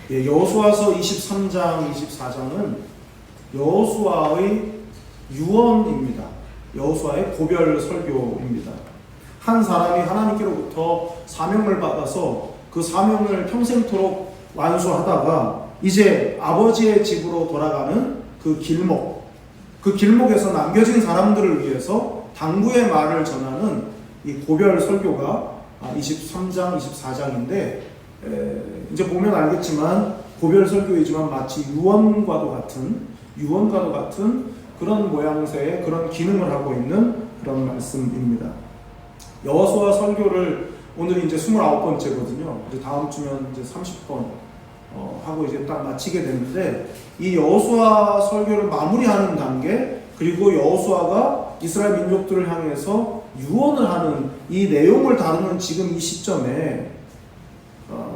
여호수아서 23장, 24장은 여호수아의 유언입니다. 여호수아의 고별 설교입니다. 한 사람이 하나님께로부터 사명을 받아서 그 사명을 평생토록 완수하다가 이제 아버지의 집으로 돌아가는 그 길목에서 남겨진 사람들을 위해서 당부의 말을 전하는 이 고별 설교가 23장, 24장인데 이제 보면 알겠지만 고별 설교이지만 마치 유언과도 같은 그런 모양새의 그런 기능을 하고 있는 그런 말씀입니다. 여호수아 설교를 오늘이 이제 29번째거든요. 이제 다음 주면 이제 30번 하고 이제 딱 마치게 되는데 이 여호수아 설교를 마무리하는 단계 그리고 여호수아가 이스라엘 민족들을 향해서 유언을 하는 이 내용을 다루는 지금 이 시점에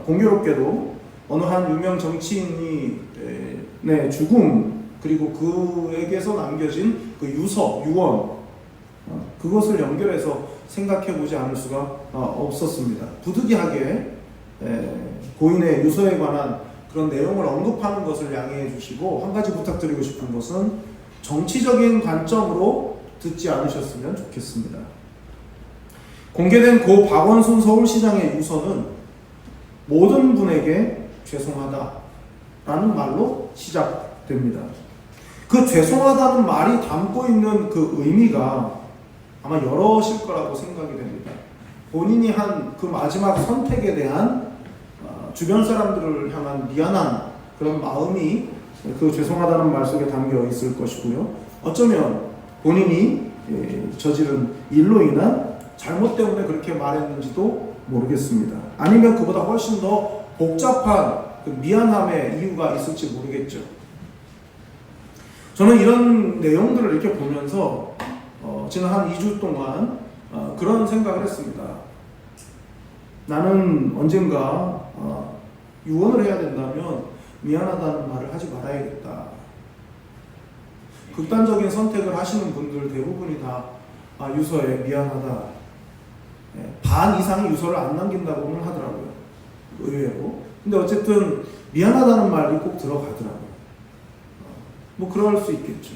공교롭게도 어느 한 유명 정치인이 죽음 그리고 그에게서 남겨진 그 유언 그것을 연결해서 생각해 보지 않을 수가 없었습니다. 부득이하게 고인의 유서에 관한 그런 내용을 언급하는 것을 양해해 주시고 한 가지 부탁드리고 싶은 것은 정치적인 관점으로 듣지 않으셨으면 좋겠습니다. 공개된 고 박원순 서울시장의 유서는 모든 분에게 죄송하다라는 말로 시작됩니다. 그 죄송하다는 말이 담고 있는 그 의미가 아마 여러실 거라고 생각이 됩니다. 본인이 한 그 마지막 선택에 대한 주변 사람들을 향한 미안한 그런 마음이 그 죄송하다는 말 속에 담겨 있을 것이고요. 어쩌면 본인이 저지른 일로 인한 잘못 때문에 그렇게 말했는지도 모르겠습니다. 아니면 그보다 훨씬 더 복잡한 그 미안함의 이유가 있을지 모르겠죠. 저는 이런 내용들을 이렇게 보면서 지난 한 2주 동안 그런 생각을 했습니다. 나는 언젠가 유언을 해야 된다면 미안하다는 말을 하지 말아야겠다. 극단적인 선택을 하시는 분들 대부분이 다 유서에 미안하다. 반 이상의 유서를 안 남긴다고는 하더라고요. 의외로. 근데 어쨌든 미안하다는 말이 꼭 들어가더라고요. 뭐 그럴 수 있겠죠.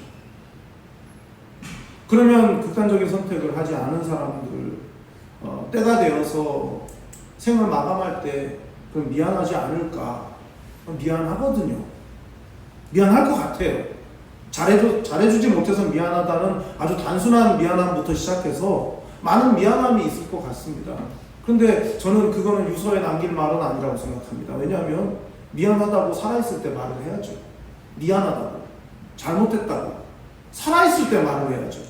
그러면 극단적인 선택을 하지 않은 사람들 때가 되어서 생을 마감할 때 그럼 미안하지 않을까? 미안하거든요. 미안할 것 같아요. 잘해주지 못해서 미안하다는 아주 단순한 미안함부터 시작해서 많은 미안함이 있을 것 같습니다. 그런데 저는 그거는 유서에 남길 말은 아니라고 생각합니다. 왜냐하면 미안하다고 살아있을 때 말을 해야죠. 미안하다고, 잘못했다고 살아있을 때 말을 해야죠.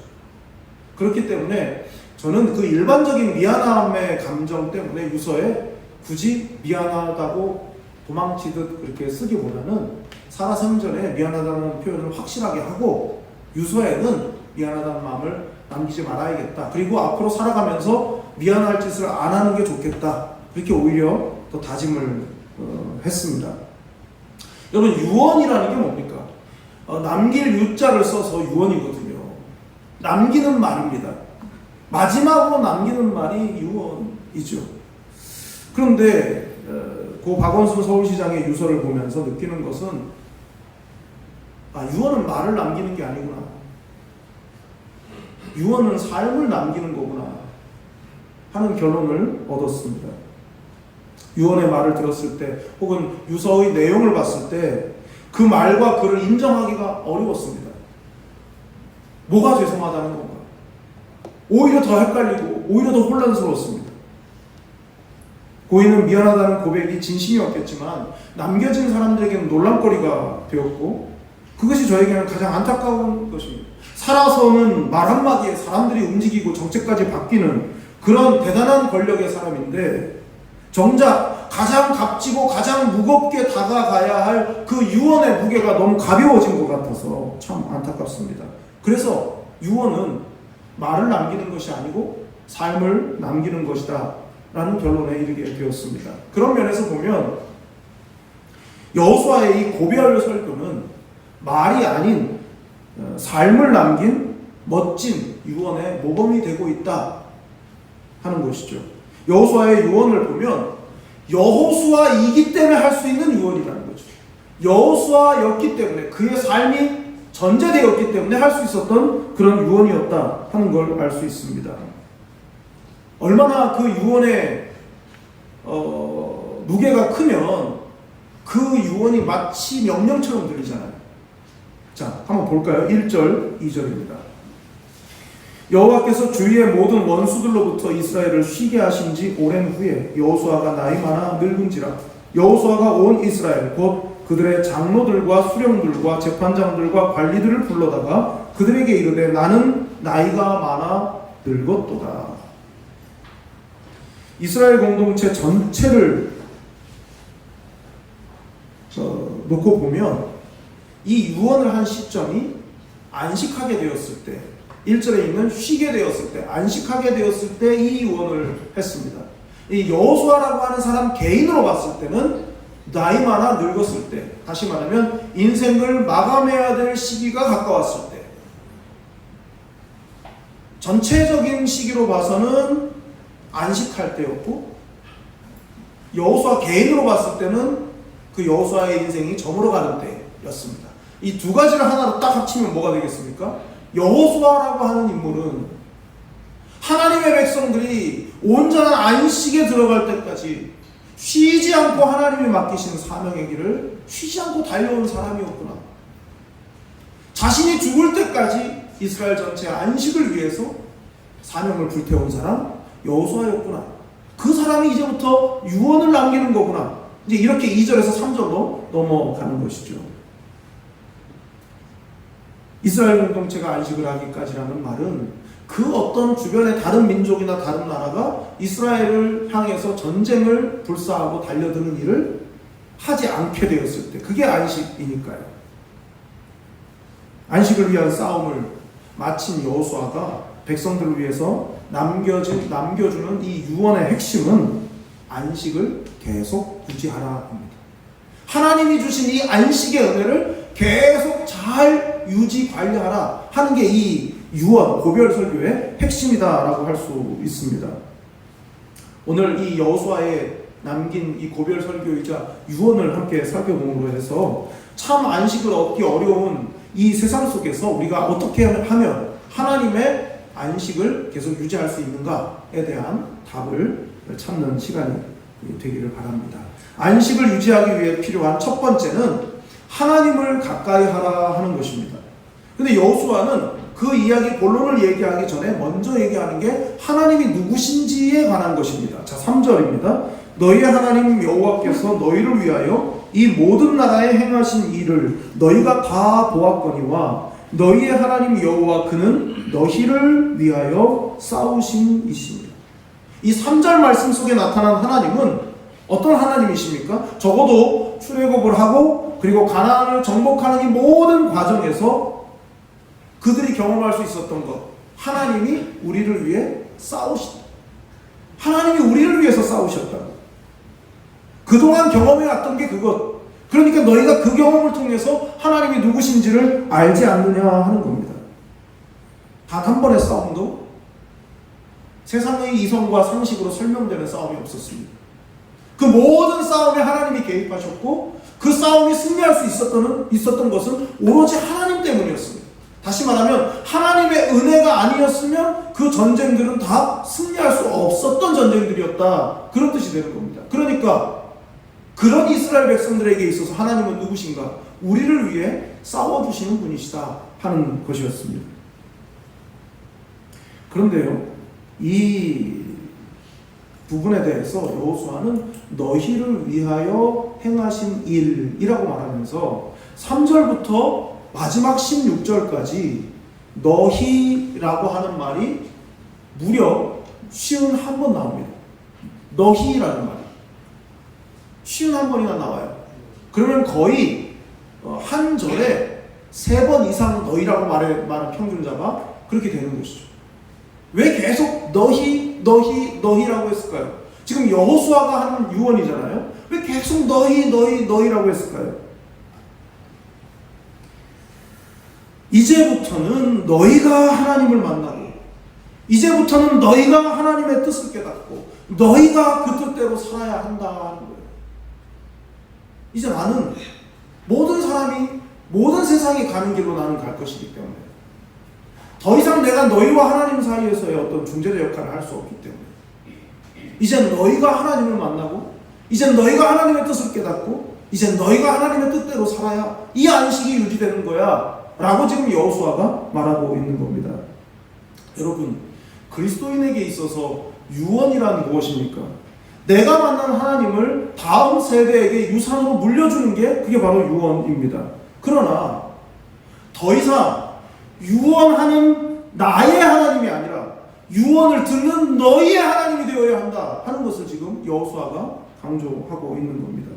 그렇기 때문에 저는 그 일반적인 미안함의 감정 때문에 유서에 굳이 미안하다고 도망치듯 그렇게 쓰기보다는 살아생전에 미안하다는 표현을 확실하게 하고 유서에는 미안하다는 마음을 남기지 말아야겠다. 그리고 앞으로 살아가면서 미안할 짓을 안 하는 게 좋겠다. 그렇게 오히려 더 다짐을 했습니다. 여러분 유언이라는 게 뭡니까? 남길 유자를 써서 유언이거든요. 남기는 말입니다. 마지막으로 남기는 말이 유언이죠. 그런데 고 박원순 서울시장의 유서를 보면서 느끼는 것은 유언은 말을 남기는 게 아니구나. 유언은 삶을 남기는 거구나 하는 결론을 얻었습니다. 유언의 말을 들었을 때 혹은 유서의 내용을 봤을 때 그 말과 그를 인정하기가 어려웠습니다. 뭐가 죄송하다는 건가? 오히려 더 헷갈리고 오히려 더 혼란스러웠습니다. 고인은 미안하다는 고백이 진심이었겠지만 남겨진 사람들에게는 논란거리가 되었고 그것이 저에게는 가장 안타까운 것입니다. 살아서는 말 한마디에 사람들이 움직이고 정책까지 바뀌는 그런 대단한 권력의 사람인데 정작 가장 값지고 가장 무겁게 다가가야 할 그 유언의 무게가 너무 가벼워진 것 같아서 참 안타깝습니다. 그래서 유언은 말을 남기는 것이 아니고 삶을 남기는 것이다 라는 결론에 이르게 되었습니다. 그런 면에서 보면 여호수아의 이 고별 설교는 말이 아닌 삶을 남긴 멋진 유언의 모범이 되고 있다 하는 것이죠. 여호수아의 유언을 보면 여호수아이기 때문에 할 수 있는 유언이라는 거죠. 여호수아였기 때문에, 그의 삶이 전제되었기 때문에 할 수 있었던 그런 유언이었다 하는 걸 알 수 있습니다. 얼마나 그 유언의 무게가 크면 그 유언이 마치 명령처럼 들리잖아요. 자, 한번 볼까요? 1절, 2절입니다. 여호와께서 주위의 모든 원수들로부터 이스라엘을 쉬게 하신 지 오랜 후에 여호수아가 나이 많아 늙은지라 여호수아가 온 이스라엘 곧 그들의 장로들과 수령들과 재판장들과 관리들을 불러다가 그들에게 이르되 나는 나이가 많아 늙었도다. 이스라엘 공동체 전체를 놓고 보면 이 유언을 한 시점이 안식하게 되었을 때, 1절에 있는 쉬게 되었을 때, 안식하게 되었을 때 이 유언을 했습니다. 이 여호수아라고 하는 사람 개인으로 봤을 때는 나이 많아 늙었을 때, 다시 말하면 인생을 마감해야 될 시기가 가까웠을 때, 전체적인 시기로 봐서는 안식할 때였고, 여호수아 개인으로 봤을 때는 그 여호수아의 인생이 저물어가는 때였습니다. 이 두 가지를 하나로 딱 합치면 뭐가 되겠습니까? 여호수아라고 하는 인물은 하나님의 백성들이 온전한 안식에 들어갈 때까지 쉬지 않고 하나님이 맡기신 사명의 길을 쉬지 않고 달려온 사람이었구나. 자신이 죽을 때까지 이스라엘 전체의 안식을 위해서 사명을 불태운 사람 여호수아였구나. 그 사람이 이제부터 유언을 남기는 거구나. 이제 이렇게 2절에서 3절로 넘어가는 것이죠. 이스라엘 공동체가 안식을 하기까지라는 말은 그 어떤 주변의 다른 민족이나 다른 나라가 이스라엘을 향해서 전쟁을 불사하고 달려드는 일을 하지 않게 되었을 때, 그게 안식이니까요. 안식을 위한 싸움을 마친 여호수아가 백성들을 위해서 남겨주는 이 유언의 핵심은 안식을 계속 유지하라 합니다. 하나님이 주신 이 안식의 은혜를 계속 잘 유지 관리하라 하는 게 이 유언, 고별 설교의 핵심이다라고 할 수 있습니다. 오늘 이 여호수아에 남긴 이 고별 설교이자 유언을 함께 살펴봄으로 해서 참 안식을 얻기 어려운 이 세상 속에서 우리가 어떻게 하면 하나님의 안식을 계속 유지할 수 있는가에 대한 답을 찾는 시간이 되기를 바랍니다. 안식을 유지하기 위해 필요한 첫 번째는 하나님을 가까이 하라 하는 것입니다. 근데 여호수아는 그 이야기 본론을 얘기하기 전에 먼저 얘기하는 게 하나님이 누구신지에 관한 것입니다. 자, 3절입니다. 너희의 하나님 여호와께서 너희를 위하여 이 모든 나라에 행하신 일을 너희가 다 보았거니와 너희의 하나님 여호와 그는 너희를 위하여 싸우신 이십니다. 이 3절 말씀 속에 나타난 하나님은 어떤 하나님이십니까? 적어도 출애굽을 하고 그리고 가나안을 정복하는 이 모든 과정에서 그들이 경험할 수 있었던 것, 하나님이 우리를 위해 싸우신다. 하나님이 우리를 위해서 싸우셨다. 그동안 경험해왔던 게 그것. 그러니까 너희가 그 경험을 통해서 하나님이 누구신지를 알지 않느냐 하는 겁니다. 단 한 번의 싸움도 세상의 이성과 상식으로 설명되는 싸움이 없었습니다. 그 모든 싸움에 하나님이 개입하셨고 그 싸움이 승리할 수 있었던 것은 오로지 하나님 때문이었습니다. 다시 말하면 하나님의 은혜가 아니었으면 그 전쟁들은 다 승리할 수 없었던 전쟁들이었다. 그런 뜻이 되는 겁니다. 그러니까 그런 이스라엘 백성들에게 있어서 하나님은 누구신가? 우리를 위해 싸워주시는 분이시다 하는 것이었습니다. 그런데요, 이 부분에 대해서 여호수아는 너희를 위하여 행하신 일이라고 말하면서 3절부터 마지막 16절까지 너희라고 하는 말이 무려 51번 나옵니다. 너희라는 말이 51번이나 나와요. 그러면 거의 한 절에 3번 이상 너희라고 말하는 평균자가 그렇게 되는 것이죠. 왜 계속 너희라고 했을까요? 지금 여호수아가 하는 유언이잖아요. 왜 계속 너희라고 했을까요? 이제부터는 너희가 하나님을 만나고, 이제부터는 너희가 하나님의 뜻을 깨닫고, 너희가 그 뜻대로 살아야 한다 하는 거예요. 이제 나는 모든 사람이 모든 세상이 가는 길로 나는 갈 것이기 때문에 더 이상 내가 너희와 하나님 사이에서의 어떤 중재자 역할을 할 수 없기 때문에 이제 너희가 하나님을 만나고 이제 너희가 하나님의 뜻을 깨닫고 이제 너희가 하나님의 뜻대로 살아야 이 안식이 유지되는 거야 라고 지금 여호수아가 말하고 있는 겁니다. 여러분, 그리스도인에게 있어서 유언이란 무엇입니까? 내가 만난 하나님을 다음 세대에게 유산으로 물려주는 게 그게 바로 유언입니다. 그러나 더 이상 유언하는 나의 하나님이 아니라 유언을 듣는 너희의 하나님이 되어야 한다 하는 것을 지금 여호수아가 강조하고 있는 겁니다.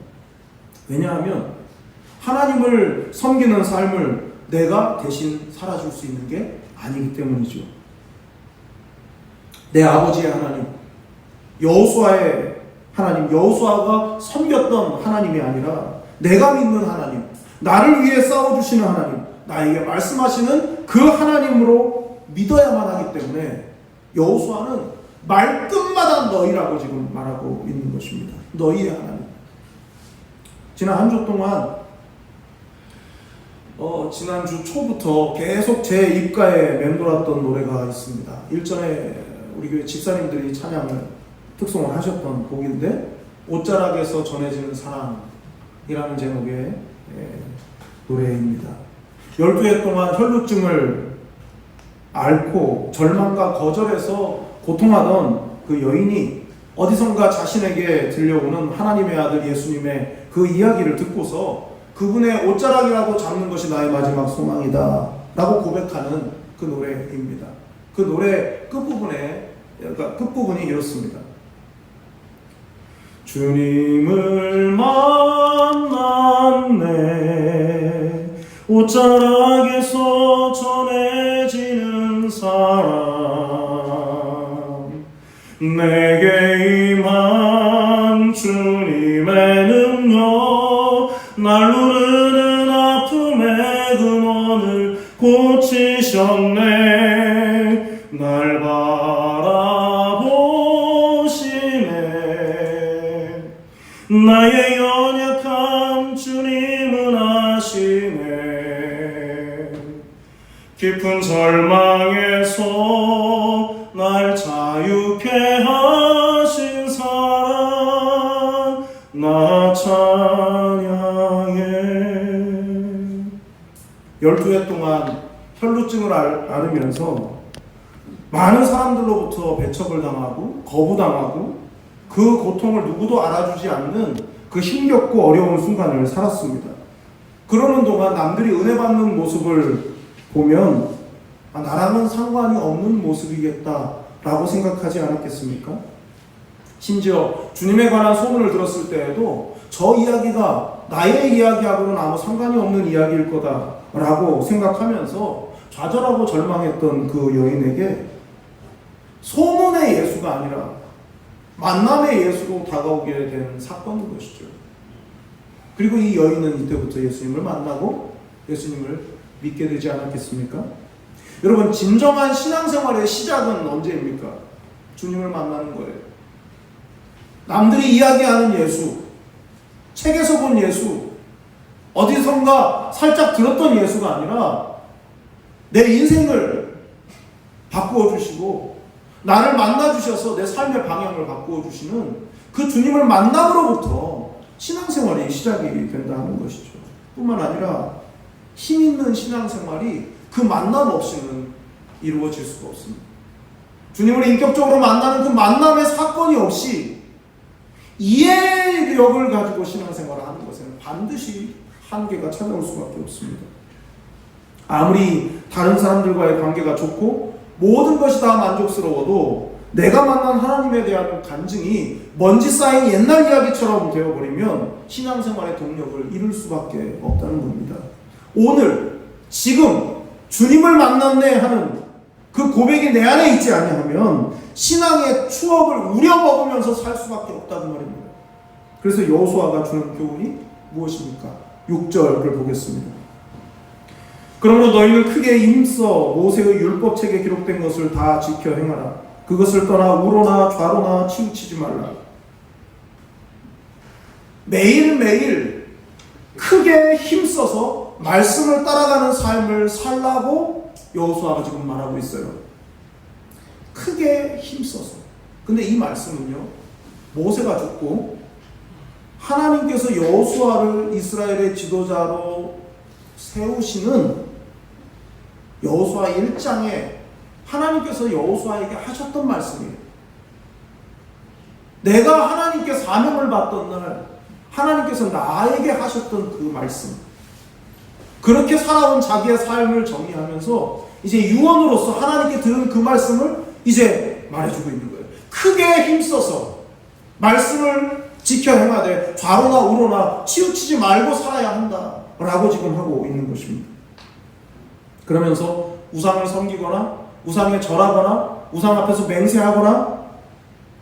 왜냐하면 하나님을 섬기는 삶을 내가 대신 살아줄 수 있는 게 아니기 때문이죠. 내 아버지의 하나님, 여호수아의 하나님, 여호수아가 섬겼던 하나님이 아니라 내가 믿는 하나님, 나를 위해 싸워주시는 하나님, 나에게 말씀하시는 그 하나님으로 믿어야만 하기 때문에 여호수아는 말끝마다 너희라고 지금 말하고 있는 것입니다. 너희의 하나님. 지난 한 주 동안 지난주 초부터 계속 제 입가에 맴돌았던 노래가 있습니다. 일전에 우리 교회 집사님들이 찬양을 특송을 하셨던 곡인데 옷자락에서 전해지는 사랑이라는 제목의 노래입니다. 12해 동안 혈루증을 앓고 절망과 거절에서 고통하던 그 여인이 어디선가 자신에게 들려오는 하나님의 아들 예수님의 그 이야기를 듣고서 그분의 옷자락이라도 잡는 것이 나의 마지막 소망이다 라고 고백하는 그 노래입니다. 그 노래 끝부분이 이렇습니다. 주님을 만났네 옷자락에서 전해지는 사랑 내게 임한 주님의 능력 날 누르는 아픔의 근원을 고치셨네 날 바라보시네 나의 연약함 주님은 아시네 깊은 절망에서 날 자유케 하신 사랑 나 찬양해. 12해 동안 혈루증을 앓으면서 많은 사람들로부터 배척을 당하고 거부당하고 그 고통을 누구도 알아주지 않는 그 힘겹고 어려운 순간을 살았습니다. 그러는 동안 남들이 은혜 받는 모습을 보면 나랑은 상관이 없는 모습이겠다라고 생각하지 않았겠습니까? 심지어 주님에 관한 소문을 들었을 때에도 저 이야기가 나의 이야기하고는 아무 상관이 없는 이야기일 거다라고 생각하면서 좌절하고 절망했던 그 여인에게 소문의 예수가 아니라 만남의 예수로 다가오게 된 사건인 것이죠. 그리고 이 여인은 이때부터 예수님을 만나고 예수님을 믿게 되지 않았겠습니까? 여러분, 진정한 신앙생활의 시작은 언제입니까? 주님을 만나는 거예요. 남들이 이야기하는 예수, 책에서 본 예수, 어디선가 살짝 들었던 예수가 아니라 내 인생을 바꾸어 주시고 나를 만나 주셔서 내 삶의 방향을 바꾸어 주시는 그 주님을 만남으로부터 신앙생활이 시작이 된다는 것이죠. 뿐만 아니라 힘 있는 신앙생활이 그 만남 없이는 이루어질 수가 없습니다. 주님을 인격적으로 만나는 그 만남의 사건이 없이 이해력을 가지고 신앙생활을 하는 것에는 반드시 한계가 찾아올 수밖에 없습니다. 아무리 다른 사람들과의 관계가 좋고 모든 것이 다 만족스러워도 내가 만난 하나님에 대한 간증이 먼지 쌓인 옛날 이야기처럼 되어버리면 신앙생활의 동력을 잃을 수밖에 없다는 겁니다. 오늘 지금 주님을 만났네 하는 그 고백이 내 안에 있지 아니하면 신앙의 추억을 우려먹으면서 살 수밖에 없다는 말입니다. 그래서 여호수아가 주는 교훈이 무엇입니까? 6절을 보겠습니다. 그러므로 너희는 크게 힘써 모세의 율법책에 기록된 것을 다 지켜 행하라. 그것을 떠나 우로나 좌로나 치우치지 말라. 매일매일 크게 힘써서 말씀을 따라가는 삶을 살라고 여호수아가 지금 말하고 있어요. 크게 힘써서. 근데 이 말씀은요, 모세가 죽고 하나님께서 여호수아를 이스라엘의 지도자로 세우시는 여호수아 1장에 하나님께서 여호수아에게 하셨던 말씀이에요. 내가 하나님께 사명을 받던 날 하나님께서 나에게 하셨던 그 말씀, 그렇게 살아온 자기의 삶을 정리하면서 이제 유언으로서 하나님께 들은 그 말씀을 이제 말해주고 있는 거예요. 크게 힘써서 말씀을 지켜 행하되 좌로나 우로나 치우치지 말고 살아야 한다 라고 지금 하고 있는 것입니다. 그러면서 우상을 섬기거나 우상에 절하거나 우상 앞에서 맹세하거나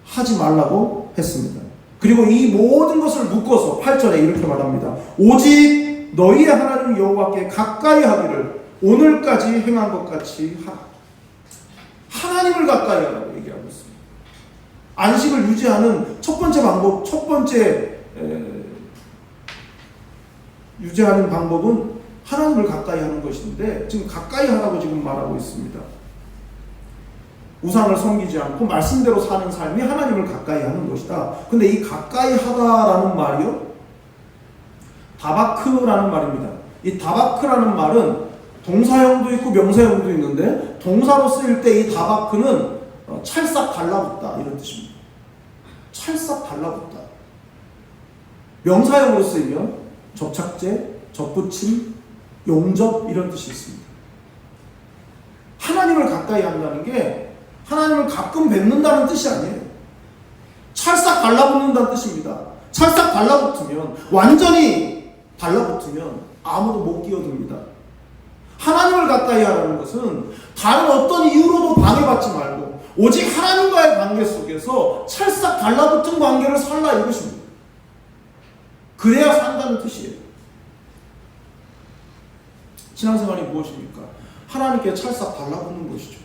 하지 말라고 했습니다. 그리고 이 모든 것을 묶어서 8절에 이렇게 말합니다. 오직 너희의 하나님 여호와께 가까이 하기를 오늘까지 행한 것 같이 하라. 하나님을 가까이 하라고 얘기하고 있습니다. 안식을 유지하는 첫 번째 방법, 첫 번째 유지하는 방법은 하나님을 가까이 하는 것인데 지금 가까이 하라고 지금 말하고 있습니다. 우상을 섬기지 않고 말씀대로 사는 삶이 하나님을 가까이 하는 것이다. 근데 이 가까이 하다라는 말이요, 다바크라는 말입니다. 이 다바크라는 말은 동사형도 있고 명사형도 있는데 동사로 쓰일 때 이 다바크는 찰싹 달라붙다 이런 뜻입니다. 찰싹 달라붙다. 명사형으로 쓰이면 접착제, 접붙임, 용접 이런 뜻이 있습니다. 하나님을 가까이 한다는 게 하나님을 가끔 뵙는다는 뜻이 아니에요. 찰싹 달라붙는다는 뜻입니다. 찰싹 달라붙으면, 완전히 달라붙으면 아무도 못 끼어듭니다. 하나님을 가까이 하라는 것은 다른 어떤 이유로도 방해받지 말고 오직 하나님과의 관계 속에서 찰싹 달라붙은 관계를 살라 이것입니다. 그래야 산다는 뜻이에요. 신앙생활이 무엇입니까? 하나님께 찰싹 달라붙는 것이죠.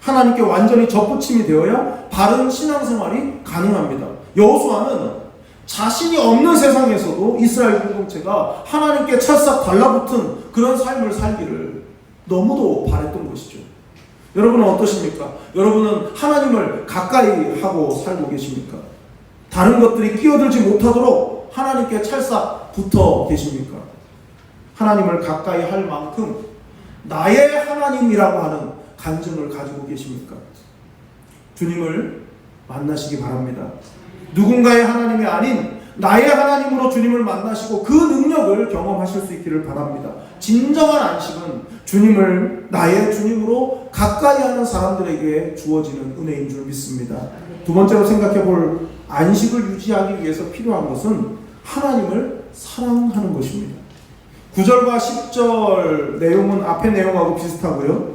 하나님께 완전히 접붙임이 되어야 바른 신앙생활이 가능합니다. 여호수아는 자신이 없는 세상에서도 이스라엘 공동체가 하나님께 찰싹 달라붙은 그런 삶을 살기를 너무도 바랬던 것이죠. 여러분은 어떠십니까? 여러분은 하나님을 가까이 하고 살고 계십니까? 다른 것들이 끼어들지 못하도록 하나님께 찰싹 붙어 계십니까? 하나님을 가까이 할 만큼 나의 하나님이라고 하는 간증을 가지고 계십니까? 주님을 만나시기 바랍니다. 누군가의 하나님이 아닌 나의 하나님으로 주님을 만나시고 그 능력을 경험하실 수 있기를 바랍니다. 진정한 안식은 주님을 나의 주님으로 가까이 하는 사람들에게 주어지는 은혜인 줄 믿습니다. 두 번째로 생각해 볼 안식을 유지하기 위해서 필요한 것은 하나님을 사랑하는 것입니다. 9절과 10절 내용은 앞의 내용하고 비슷하고요.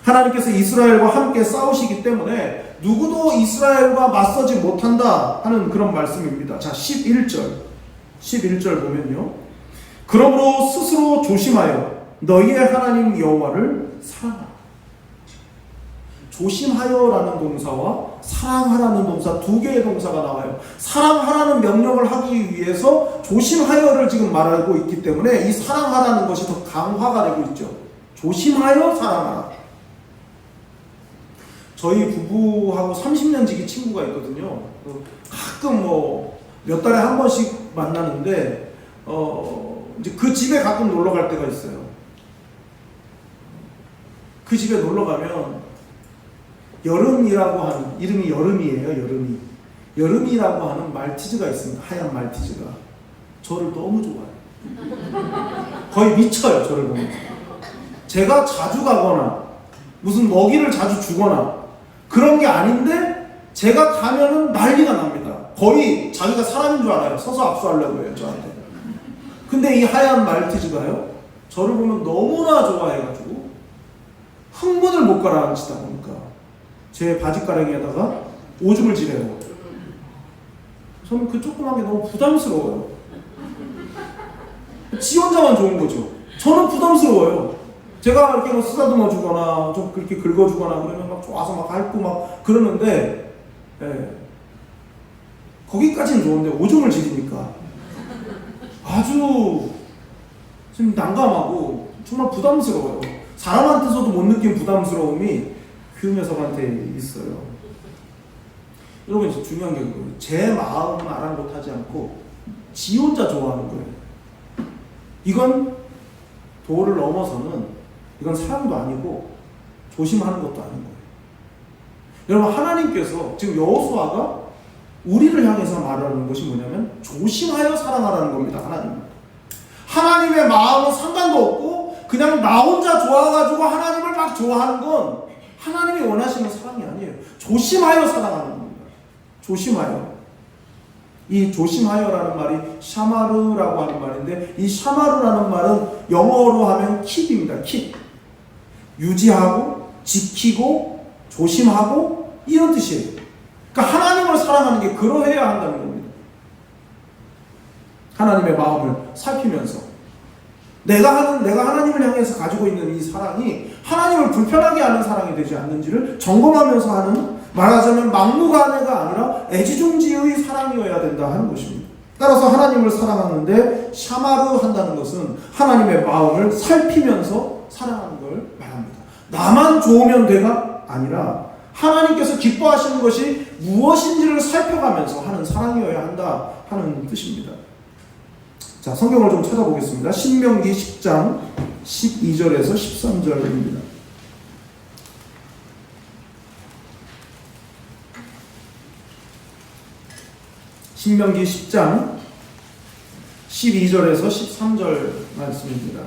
하나님께서 이스라엘과 함께 싸우시기 때문에 누구도 이스라엘과 맞서지 못한다 하는 그런 말씀입니다. 자, 11절 보면요. 그러므로 스스로 조심하여 너희의 하나님 여호와를 사랑하라. 조심하여라는 동사와 사랑하라는 동사 두 개의 동사가 나와요. 사랑하라는 명령을 하기 위해서 조심하여를 지금 말하고 있기 때문에 이 사랑하라는 것이 더 강화가 되고 있죠. 조심하여 사랑하라. 저희 부부하고 30년 지기 친구가 있거든요. 가끔 몇 달에 한 번씩 만나는데 이제 그 집에 가끔 놀러 갈 때가 있어요. 그 집에 놀러 가면 여름이라고 하는, 이름이 여름이에요. 여름이라고 하는 말티즈가 있습니다. 하얀 말티즈가. 저를 너무 좋아해요. 거의 미쳐요, 저를 보면. 제가 자주 가거나 무슨 먹이를 자주 주거나 그런 게 아닌데 제가 가면은 난리가 납니다. 거의 자기가 사람인 줄 알아요. 서서 압수하려고 해요, 저한테. 근데 이 하얀 말티즈가요, 저를 보면 너무나 좋아해가지고 흥분을 못 가라앉히다 보니까 제 바지가랑이에다가 오줌을 지래요. 저는 그 조그만 게 너무 부담스러워요. 지 혼자만 좋은 거죠. 저는 부담스러워요. 제가 이렇게 쓰다듬어 주거나 좀 그렇게 긁어주거나 그러면 막 막 좋아서 막 핥고 막 그러는데, 예, 거기까지는 좋은데 오줌을 지리니까 아주 좀 난감하고 정말 부담스러워요. 사람한테서도 못 느낀 부담스러움이 그 녀석한테 있어요. 여러분, 이제 중요한 게 그거예요. 제 마음은 아랑곳하지 않고 지 혼자 좋아하는 거예요. 이건 도를 넘어서는 이건 사랑도 아니고 조심하는 것도 아닌 거예요. 여러분, 하나님께서 지금 여호수아가 우리를 향해서 말하는 것이 뭐냐면 조심하여 사랑하라는 겁니다. 하나님의 마음은 상관도 없고 그냥 나 혼자 좋아가지고 하나님을 막 좋아하는 건 하나님이 원하시는 사랑이 아니에요. 조심하여 사랑하는 겁니다. 조심하여. 이 조심하여라는 말이 샤마르라고 하는 말인데, 이 샤마르라는 말은 영어로 하면 킵입니다. 킵. 유지하고 지키고 조심하고 이런 뜻이에요. 그러니까 하나님을 사랑하는 게 그러해야 한다는 겁니다. 하나님의 마음을 살피면서 내가 하나님을 향해서 가지고 있는 이 사랑이 하나님을 불편하게 하는 사랑이 되지 않는지를 점검하면서 하는, 말하자면 막무가내가 아니라 애지중지의 사랑이어야 된다 하는 것입니다. 따라서 하나님을 사랑하는데 샤마르 한다는 것은 하나님의 마음을 살피면서 사랑하는 걸 말합니다. 나만 좋으면 돼가 아니라 하나님께서 기뻐하시는 것이 무엇인지를 살펴가면서 하는 사랑이어야 한다 하는 뜻입니다. 자, 성경을 좀 찾아보겠습니다. 신명기 10장 12절에서 13절입니다. 신명기 10장 12절에서 13절 말씀입니다.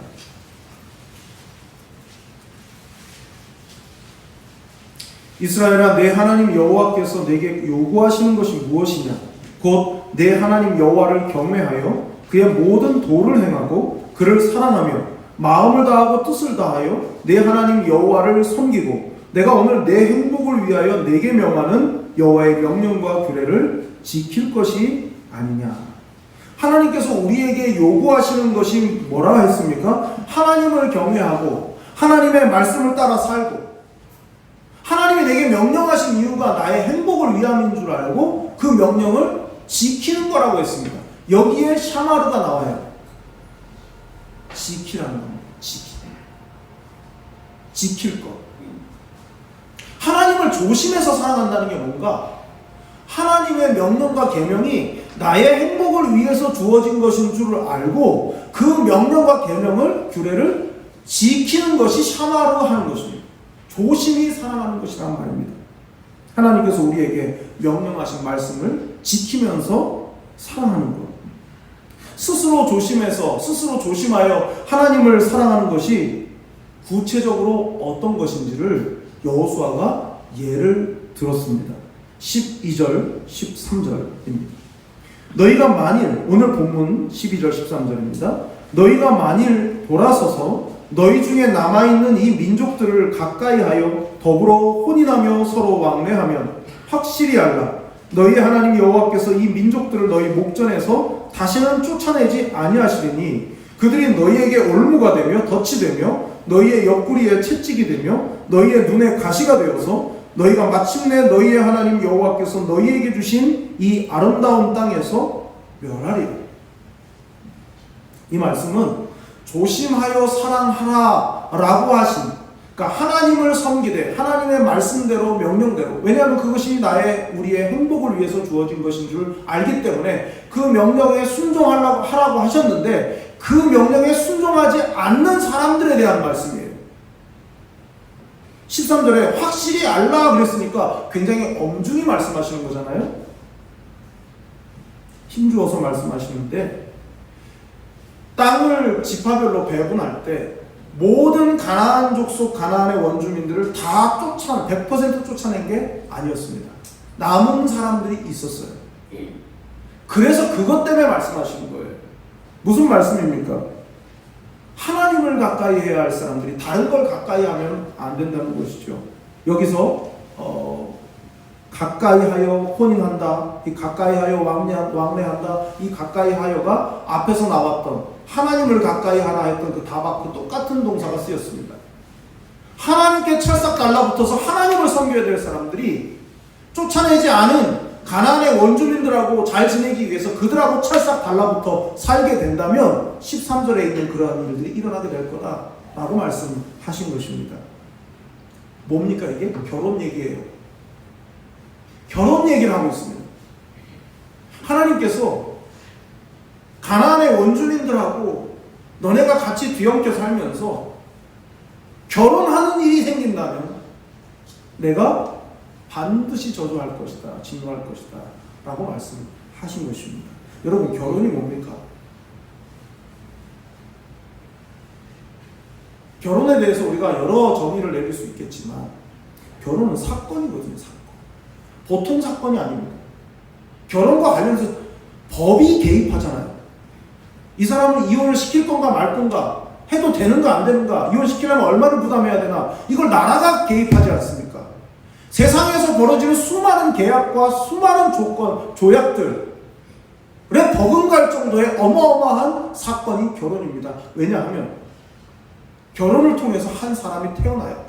이스라엘아, 내 하나님 여호와께서 내게 요구하시는 것이 무엇이냐? 곧 내 하나님 여호와를 경외하여 그의 모든 도를 행하고 그를 사랑하며 마음을 다하고 뜻을 다하여 내 하나님 여호와를 섬기고 내가 오늘 내 행복을 위하여 내게 명하는 여호와의 명령과 규례를 지킬 것이 아니냐. 하나님께서 우리에게 요구하시는 것이 뭐라 했습니까? 하나님을 경외하고 하나님의 말씀을 따라 살고, 하나님이 내게 명령하신 이유가 나의 행복을 위함인 줄 알고 그 명령을 지키는 거라고 했습니다. 여기에 샤마르가 나와요. 지키라는 겁니다. 지킬 것. 하나님을 조심해서 사랑한다는 게 뭔가? 하나님의 명령과 계명이 나의 행복을 위해서 주어진 것인 줄을 알고 그 명령과 계명을, 규례를 지키는 것이 샤마르 하는 것입니다. 조심히 사랑하는 것이란 말입니다. 하나님께서 우리에게 명령하신 말씀을 지키면서 사랑하는 것. 스스로 조심해서, 스스로 조심하여 하나님을 사랑하는 것이 구체적으로 어떤 것인지를 여호수아가 예를 들었습니다. 12절, 13절입니다. 너희가 만일, 오늘 본문 12절, 13절입니다. 너희가 만일 돌아서서 너희 중에 남아있는 이 민족들을 가까이하여 더불어 혼인하며 서로 왕래하면 확실히 알라. 너희 하나님 여호와께서 이 민족들을 너희 목전에서 다시는 쫓아내지 아니하시리니 그들이 너희에게 올무가 되며 덫이 되며 너희의 옆구리에 채찍이 되며 너희의 눈에 가시가 되어서 너희가 마침내 너희의 하나님 여호와께서 너희에게 주신 이 아름다운 땅에서 멸하리라. 이 말씀은 조심하여 사랑하라 라고 하신, 그러니까 하나님을 섬기되 하나님의 말씀대로 명령대로, 왜냐하면 그것이 우리의 행복을 위해서 주어진 것인 줄 알기 때문에 그 명령에 순종하라고 하셨는데 그 명령에 순종하지 않는 사람들에 대한 말씀이에요. 13절에 확실히 알라 그랬으니까 굉장히 엄중히 말씀하시는 거잖아요. 힘주어서 말씀하시는데, 땅을 지파별로 배분할 때 모든 가나안 족속, 가나안의 원주민들을 다 100% 쫓아낸 게 아니었습니다. 남은 사람들이 있었어요. 그래서 그것 때문에 말씀하시는 거예요. 무슨 말씀입니까? 하나님을 가까이 해야 할 사람들이 다른 걸 가까이 하면 안 된다는 것이죠. 여기서 가까이 하여 혼인한다, 이 가까이 하여 왕래한다, 이 가까이 하여가 앞에서 나왔던 하나님을 가까이 하라 했던 그 똑같은 동사가 쓰였습니다. 하나님께 찰싹 달라붙어서 하나님을 섬겨야 될 사람들이 쫓아내지 않은 가나안의 원주민들하고 잘 지내기 위해서 그들하고 찰싹 달라붙어 살게 된다면 13절에 있는 그러한 일들이 일어나게 될 거다라고 말씀하신 것입니다. 뭡니까 이게? 결혼 얘기예요. 결혼 얘기를 하고 있습니다. 하나님께서 가나안의 원주민들하고 너네가 같이 뒤엉켜 살면서 결혼하는 일이 생긴다면 내가 반드시 저주할 것이다, 진노할 것이다 라고 말씀하신 것입니다. 여러분, 결혼이 뭡니까? 결혼에 대해서 우리가 여러 정의를 내릴 수 있겠지만 결혼은 사건이거든요. 사건. 보통 사건이 아닙니다. 결혼과 관련해서 법이 개입하잖아요. 이 사람을 이혼을 시킬 건가 말 건가, 해도 되는가 안 되는가, 이혼시키려면 얼마를 부담해야 되나, 이걸 나라가 개입하지 않습니까? 세상에서 벌어지는 수많은 계약과 수많은 조건, 조약들에 버금갈 정도의 어마어마한 사건이 결혼입니다. 왜냐하면 결혼을 통해서 한 사람이 태어나요.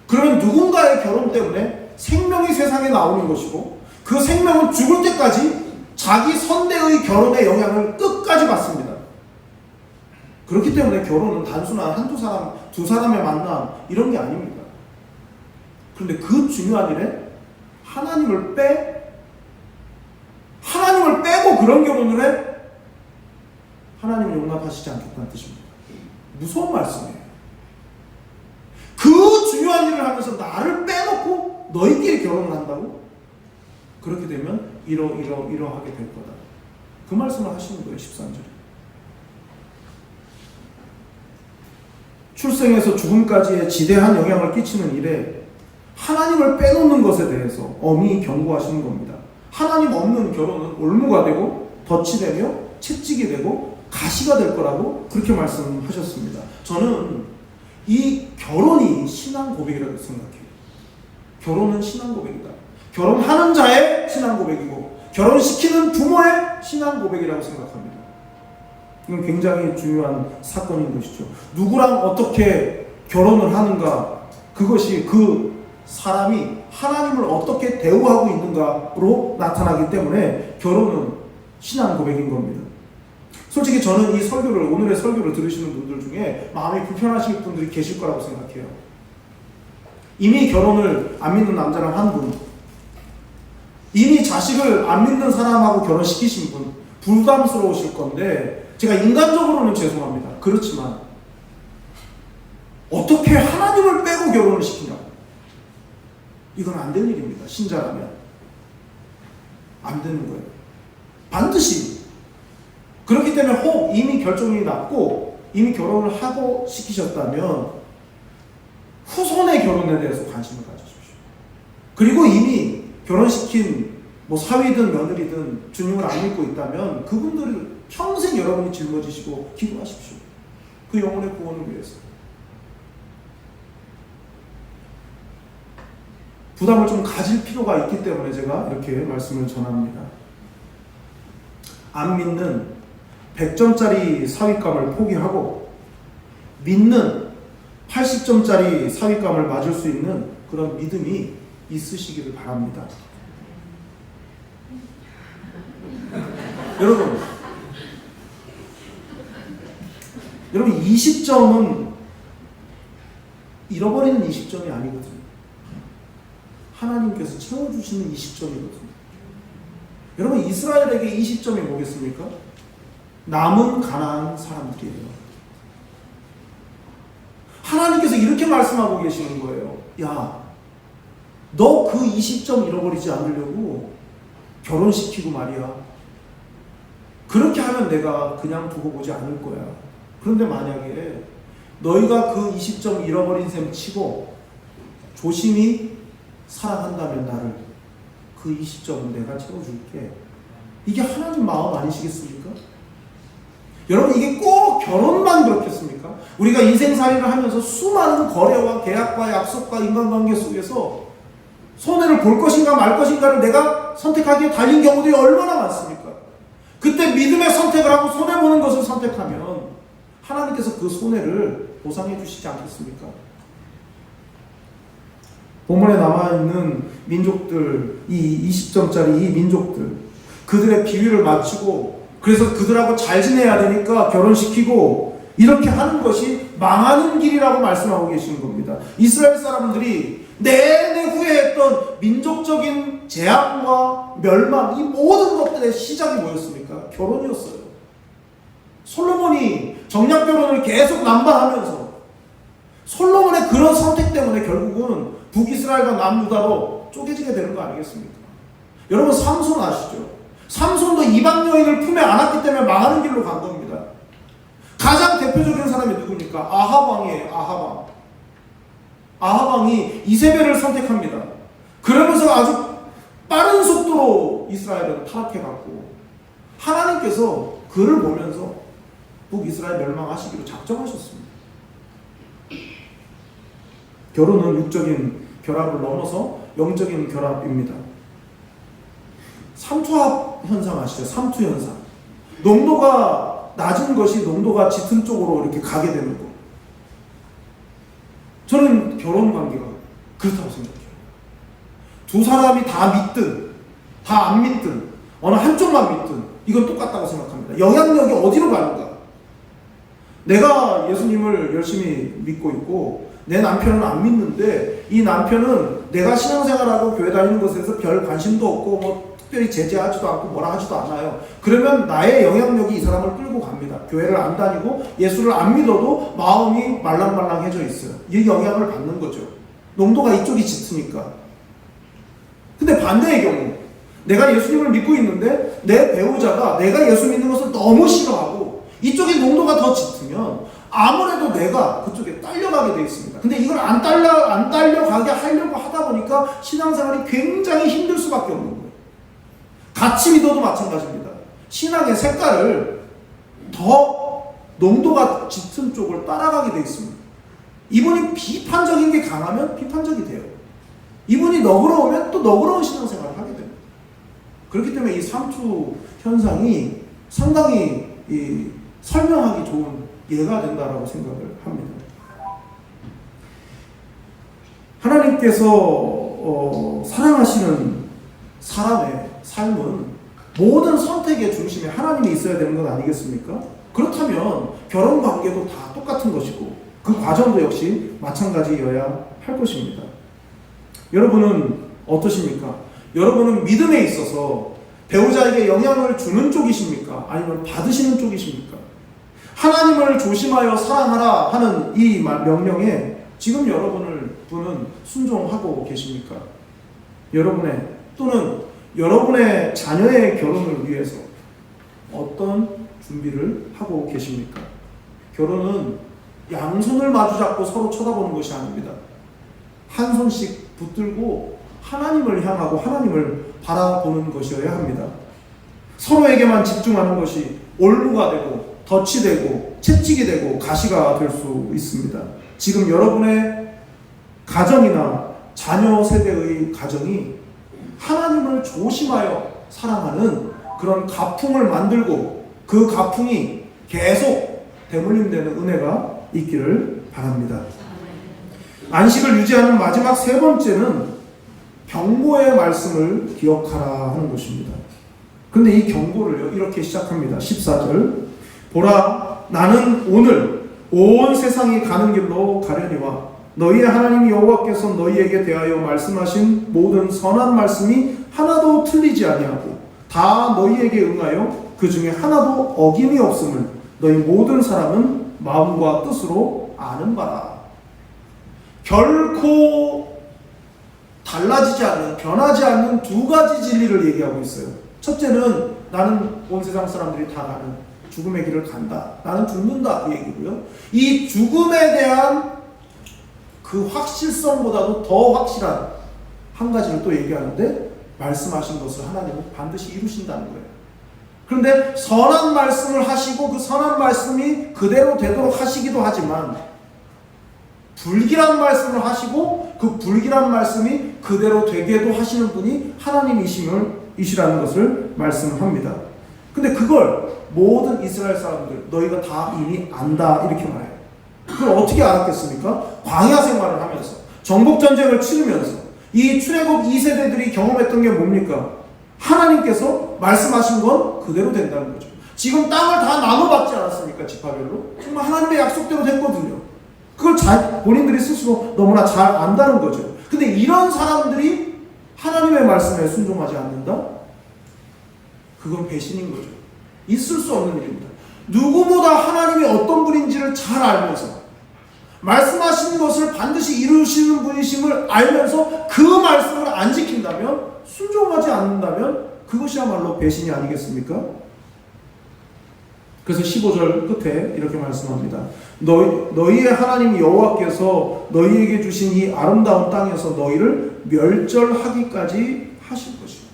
그러면 누군가의 결혼 때문에 생명이 세상에 나오는 것이고 그 생명은 죽을 때까지 자기 선대의 결혼의 영향을 끝까지 받습니다. 그렇기 때문에 결혼은 단순한 한두 사람, 두 사람의 만남 이런 게 아닙니다. 그런데 그 중요한 일에 하나님을 빼고 그런 결혼을 해? 하나님은 용납하시지 않겠다는 뜻입니다. 무서운 말씀이에요. 그 중요한 일을 하면서 나를 빼놓고 너희끼리 결혼을 한다고? 그렇게 되면 이러하게 될 거다. 그 말씀을 하시는 거예요. 13절에. 출생에서 죽음까지의 지대한 영향을 끼치는 일에 하나님을 빼놓는 것에 대해서 엄히 경고하시는 겁니다. 하나님 없는 결혼은 올무가 되고 덫이 되며 채찍이 되고 가시가 될 거라고 그렇게 말씀하셨습니다. 저는 이 결혼이 신앙 고백이라고 생각해요. 결혼은 신앙 고백이다. 결혼하는 자의 신앙 고백이고 결혼시키는 부모의 신앙 고백이라고 생각합니다. 이건 굉장히 중요한 사건인 것이죠. 누구랑 어떻게 결혼을 하는가, 그것이 그 사람이 하나님을 어떻게 대우하고 있는가로 나타나기 때문에 결혼은 신앙 고백인 겁니다. 솔직히 저는 이 설교를, 오늘의 설교를 들으시는 분들 중에 마음이 불편하실 분들이 계실 거라고 생각해요. 이미 결혼을 안 믿는 남자랑 한 분, 이미 자식을 안 믿는 사람하고 결혼시키신 분, 부담스러우실 건데 제가 인간적으로는 죄송합니다. 그렇지만 어떻게 하나님을 빼고 결혼을 시키냐? 이건 안 될 일입니다. 신자라면 안 되는 거예요. 반드시. 그렇기 때문에 혹 이미 결정이 났고 이미 결혼을 하고 시키셨다면 후손의 결혼에 대해서 관심을 가지십시오. 그리고 이미 결혼시킨 사위든 며느리든 주님을 안 믿고 있다면 그분들을 평생 여러분이 짊어지시고 기도하십시오. 그 영혼의 구원을 위해서. 부담을 좀 가질 필요가 있기 때문에 제가 이렇게 말씀을 전합니다. 안 믿는 100점짜리 사윗감을 포기하고 믿는 80점짜리 사윗감을 맞을 수 있는 그런 믿음이 있으시기를 바랍니다. 여러분 20점은 잃어버리는 20점이 아니거든요. 하나님께서 채워주시는 20점이거든요. 여러분, 이스라엘에게 20점이 뭐겠습니까? 남은 가나안 사람들이에요. 하나님께서 이렇게 말씀하고 계시는 거예요. 야, 너 그 20점 잃어버리지 않으려고 결혼시키고 말이야. 그렇게 하면 내가 그냥 두고 보지 않을 거야. 그런데 만약에 너희가 그 20점 잃어버린 셈 치고 조심히 사랑한다면 나를, 그 20점은 내가 채워줄게. 이게 하나님 마음 아니시겠습니까? 여러분, 이게 꼭 결혼만 그렇겠습니까? 우리가 인생살이를 하면서 수많은 거래와 계약과 약속과 인간관계 속에서 손해를 볼 것인가 말 것인가를 내가 선택하기에 달린 경우들이 얼마나 많습니까? 그때 믿음의 선택을 하고 손해보는 것을 선택하면 하나님께서 그 손해를 보상해 주시지 않겠습니까? 본문에 남아있는 민족들, 이 20점짜리 이 민족들, 그들의 비위를 맞추고 그래서 그들하고 잘 지내야 되니까 결혼시키고 이렇게 하는 것이 망하는 길이라고 말씀하고 계시는 겁니다. 이스라엘 사람들이 내내 후회했던 민족적인 재앙과 멸망, 이 모든 것들의 시작이 뭐였습니까? 결혼이었어요. 솔로몬이 정략 결혼을 계속 남발하면서 솔로몬의 그런 선택 때문에 결국은 북이스라엘과 남유다로 쪼개지게 되는 거 아니겠습니까? 여러분 삼손 아시죠? 삼손도 이방 여인을 품에 안았기 때문에 망하는 길로 간 겁니다. 가장 대표적인 사람이 누굽니까? 아합 왕이에요. 아합 왕. 아합 왕이 이세벨을 선택합니다. 그러면서 아주 빠른 속도로 이스라엘은 타락해갔고 하나님께서 그를 보면서 북이스라엘 멸망하시기로 작정하셨습니다. 결혼은 육적인 결합을 넘어서 영적인 결합입니다. 삼투합 현상 아시죠? 삼투 현상. 농도가 낮은 것이 농도가 짙은 쪽으로 이렇게 가게 되는 거. 저는 결혼 관계가 그렇다고 생각해요. 두 사람이 다 믿든 다 안 믿든 어느 한쪽만 믿든 이건 똑같다고 생각합니다. 영향력이 어디로 가는가? 내가 예수님을 열심히 믿고 있고 내 남편은 안 믿는데 이 남편은 내가 신앙생활하고 교회 다니는 것에서 별 관심도 없고 뭐 특별히 제재하지도 않고 뭐라 하지도 않아요. 그러면 나의 영향력이 이 사람을 끌고 갑니다. 교회를 안 다니고 예수를 안 믿어도 마음이 말랑말랑해져 있어요. 이 영향을 받는 거죠. 농도가 이쪽이 짙으니까. 근데 반대의 경우 내가 예수님을 믿고 있는데 내 배우자가 내가 예수 믿는 것을 너무 싫어하고 이쪽이 농도가 더 짙으면 아무래도 내가 그쪽에 딸려가게 되어 있습니다. 근데 이걸 안 딸려가게 하려고 하다 보니까 신앙생활이 굉장히 힘들 수밖에 없는 거예요. 같이 믿어도 마찬가지입니다. 신앙의 색깔을 더 농도가 짙은 쪽을 따라가게 되어 있습니다. 이분이 비판적인 게 강하면 비판적이 돼요. 이분이 너그러우면 또 너그러운 신앙생활을 하게 됩니다. 그렇기 때문에 이 삼투 현상이 상당히 설명하기 좋은 예가 된다라고 생각을 합니다. 하나님께서 사랑하시는 사람의 삶은 모든 선택의 중심에 하나님이 있어야 되는 것 아니겠습니까? 그렇다면 결혼 관계도 다 똑같은 것이고 그 과정도 역시 마찬가지여야 할 것입니다. 여러분은 어떠십니까? 여러분은 믿음에 있어서 배우자에게 영향을 주는 쪽이십니까? 아니면 받으시는 쪽이십니까? 하나님을 조심하여 사랑하라 하는 이 명령에 지금 여러분은 순종하고 계십니까? 여러분의 또는 여러분의 자녀의 결혼을 위해서 어떤 준비를 하고 계십니까? 결혼은 양손을 마주잡고 서로 쳐다보는 것이 아닙니다. 한 손씩 붙들고 하나님을 향하고 하나님을 바라보는 것이어야 합니다. 서로에게만 집중하는 것이 올무가 되고 덫이 되고 채찍이 되고 가시가 될 수 있습니다. 지금 여러분의 가정이나 자녀 세대의 가정이 하나님을 조심하여 사랑하는 그런 가풍을 만들고 그 가풍이 계속 대물림되는 은혜가 있기를 바랍니다. 안식을 유지하는 마지막 세 번째는 경고의 말씀을 기억하라 하는 것입니다. 그런데 이 경고를 이렇게 시작합니다. 14절 보라 나는 오늘 온 세상이 가는 길로 가려니와 너희의 하나님 여호와께서 너희에게 대하여 말씀하신 모든 선한 말씀이 하나도 틀리지 아니하고 다 너희에게 응하여 그 중에 하나도 어김이 없음을 너희 모든 사람은 마음과 뜻으로 아는 바라. 결코 달라지지 않는 변하지 않는 두 가지 진리를 얘기하고 있어요. 첫째는 나는 온 세상 사람들이 다 가는 죽음의 길을 간다. 나는 죽는다. 그 얘기고요. 이 죽음에 대한 그 확실성보다도 더 확실한 한 가지를 또 얘기하는데 말씀하신 것을 하나님은 반드시 이루신다는 거예요. 그런데 선한 말씀을 하시고 그 선한 말씀이 그대로 되도록 하시기도 하지만 불길한 말씀을 하시고 그 불길한 말씀이 그대로 되게도 하시는 분이 하나님이시라는 것을 말씀합니다. 근데 그걸 모든 이스라엘 사람들 너희가 다 이미 안다 이렇게 말해요. 그걸 어떻게 알았겠습니까? 광야 생활을 하면서, 정복전쟁을 치르면서 이 출애굽 2세대들이 경험했던 게 뭡니까? 하나님께서 말씀하신 건 그대로 된다는 거죠. 지금 땅을 다 나눠받지 않았습니까? 지파별로. 정말 하나님의 약속대로 됐거든요. 그걸 본인들이 스스로 너무나 잘 안다는 거죠. 근데 이런 사람들이 하나님의 말씀에 순종하지 않는다? 그건 배신인 거죠. 있을 수 없는 일입니다. 누구보다 하나님이 어떤 분인지를 잘 알면서 말씀하신 것을 반드시 이루시는 분이심을 알면서 그 말씀을 안 지킨다면, 순종하지 않는다면 그것이야말로 배신이 아니겠습니까? 그래서 15절 끝에 이렇게 말씀합니다. 너희의 하나님 여호와께서 너희에게 주신 이 아름다운 땅에서 너희를 멸절하기까지 하실 것이요.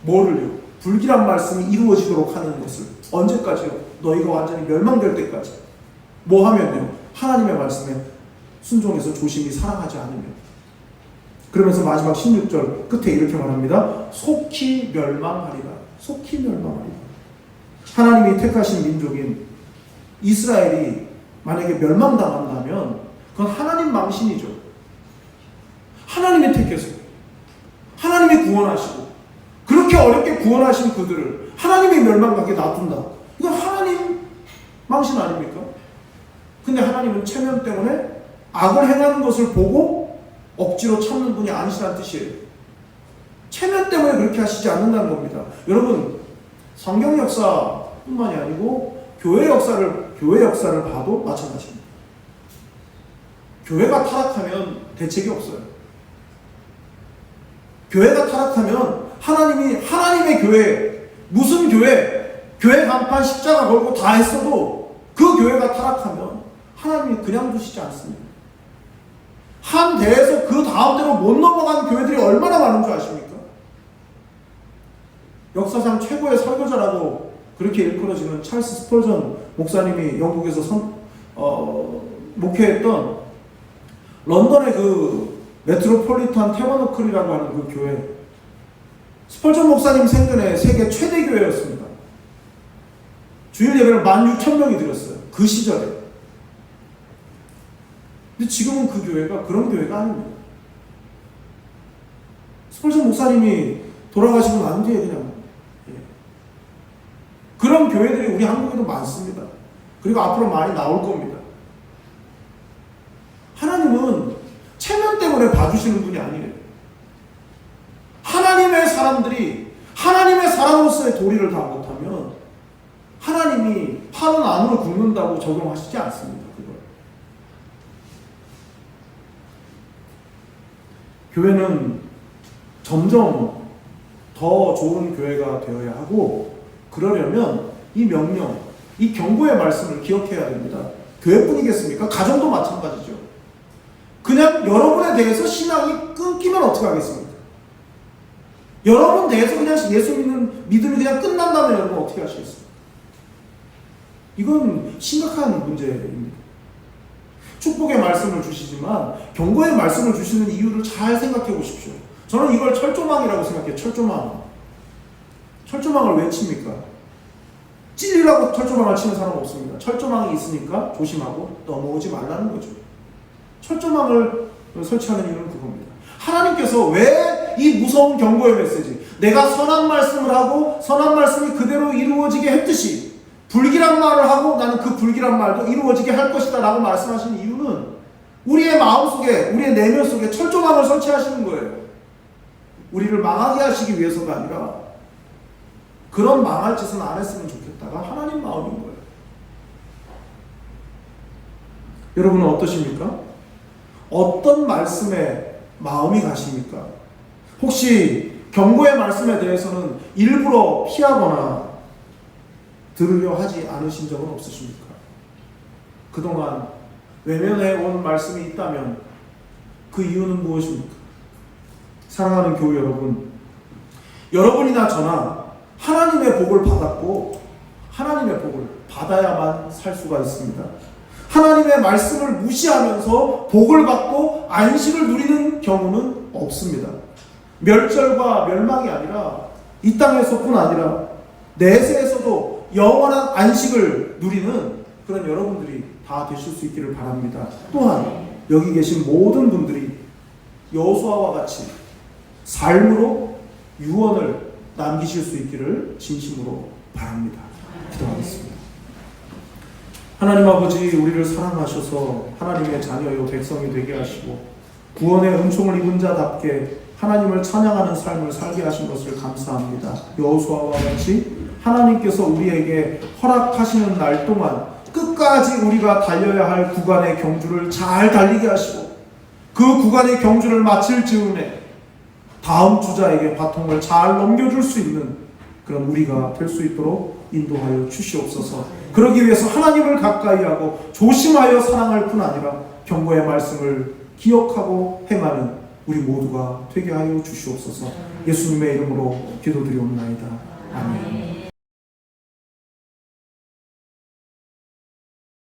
뭐를요? 불길한 말씀이 이루어지도록 하는 것을. 언제까지요? 너희가 완전히 멸망될 때까지. 뭐 하면요? 하나님의 말씀에 순종해서 조심히 사랑하지 않으면. 그러면서 마지막 16절 끝에 이렇게 말합니다. 속히 멸망하리라. 속히 멸망하리라. 하나님이 택하신 민족인 이스라엘이 만약에 멸망당한다면 그건 하나님 망신이죠. 하나님이 택해서 하나님이 구원하시고 그렇게 어렵게 구원하신 그들을 하나님이 멸망하게 놔둔다. 이건 하나님 망신 아닙니까? 근데 하나님은 체면 때문에 악을 행하는 것을 보고 억지로 참는 분이 아니시라는 뜻이에요. 체면 때문에 그렇게 하시지 않는다는 겁니다. 여러분, 성경 역사뿐만이 아니고 교회 역사를 봐도 마찬가지입니다. 교회가 타락하면 대책이 없어요. 교회가 타락하면 하나님의 교회, 무슨 교회 간판 십자가 걸고 다 했어도 그 교회가 타락하면 하나님이 그냥 두시지 않습니다. 한 대에서 그 다음 대로 못 넘어간 교회들이 얼마나 많은 줄 아십니까? 역사상 최고의 설교자라고 그렇게 일컬어지는 찰스 스펄전 목사님이 영국에서 목회했던 런던의 그 메트로폴리탄 태버너클이라고 하는 그 교회, 스펄전 목사님 생전에 세계 최대 교회였습니다. 주일 예배를 16,000명이 드렸어요. 그 시절에. 근데 지금은 그 교회가 그런 교회가 아닙니다. 스펄전 목사님이 돌아가시고 난 뒤에 그냥 그런 교회들이 우리 한국에도 많습니다. 그리고 앞으로 많이 나올 겁니다. 하나님은 체면 때문에 봐주시는 분이 아니에요. 하나님의 사람들이 하나님의 사람으로서의 도리를 다 못하면 하나님이 파는 안으로 굽는다고 적용하시지 않습니다. 그걸. 교회는 점점 더 좋은 교회가 되어야 하고, 그러려면 이 명령, 이 경고의 말씀을 기억해야 됩니다. 교회뿐이겠습니까? 가정도 마찬가지죠. 그냥 여러분에 대해서 신앙이 끊기면 어떻게 하겠습니까? 여러분 대해서 그냥 예수 믿음이 그냥 끝난다면 여러분 어떻게 하시겠습니까? 이건 심각한 문제입니다. 축복의 말씀을 주시지만 경고의 말씀을 주시는 이유를 잘 생각해 보십시오. 저는 이걸 철조망이라고 생각해요. 철조망. 철조망을 왜 칩니까? 찔리라고 철조망을 치는 사람은 없습니다. 철조망이 있으니까 조심하고 넘어오지 말라는 거죠. 철조망을 설치하는 이유는 그겁니다. 하나님께서 왜 이 무서운 경고의 메시지, 내가 선한 말씀을 하고 선한 말씀이 그대로 이루어지게 했듯이 불길한 말을 하고 나는 그 불길한 말도 이루어지게 할 것이다 라고 말씀하신 이유는 우리의 마음속에, 우리의 내면 속에 철조망을 설치하시는 거예요. 우리를 망하게 하시기 위해서가 아니라 그런 망할 짓은 안 했으면 좋겠다가 하나님 마음인 거예요. 여러분은 어떠십니까? 어떤 말씀에 마음이 가십니까? 혹시 경고의 말씀에 대해서는 일부러 피하거나 들으려 하지 않으신 적은 없으십니까? 그동안 외면해 온 말씀이 있다면 그 이유는 무엇입니까? 사랑하는 교회 여러분, 여러분이나 저나 하나님의 복을 받았고 하나님의 복을 받아야만 살 수가 있습니다. 하나님의 말씀을 무시하면서 복을 받고 안식을 누리는 경우는 없습니다. 멸절과 멸망이 아니라 이 땅에서뿐 아니라 내세에서도 영원한 안식을 누리는 그런 여러분들이 다 되실 수 있기를 바랍니다. 또한 여기 계신 모든 분들이 여호수아와 같이 삶으로 유언을 남기실 수 있기를 진심으로 바랍니다. 기도하겠습니다. 하나님 아버지, 우리를 사랑하셔서 하나님의 자녀요 백성이 되게 하시고 구원의 은총을 입은 자답게 하나님을 찬양하는 삶을 살게 하신 것을 감사합니다. 여호수아와 같이 하나님께서 우리에게 허락하시는 날 동안 끝까지 우리가 달려야 할 구간의 경주를 잘 달리게 하시고 그 구간의 경주를 마칠 즈음에 다음 주자에게 바통을 잘 넘겨줄 수 있는 그런 우리가 될 수 있도록 인도하여 주시옵소서. 그러기 위해서 하나님을 가까이 하고 조심하여 사랑할 뿐 아니라 경고의 말씀을 기억하고 행하는 우리 모두가 되게 하여 주시옵소서. 예수님의 이름으로 기도드리옵나이다. 아멘.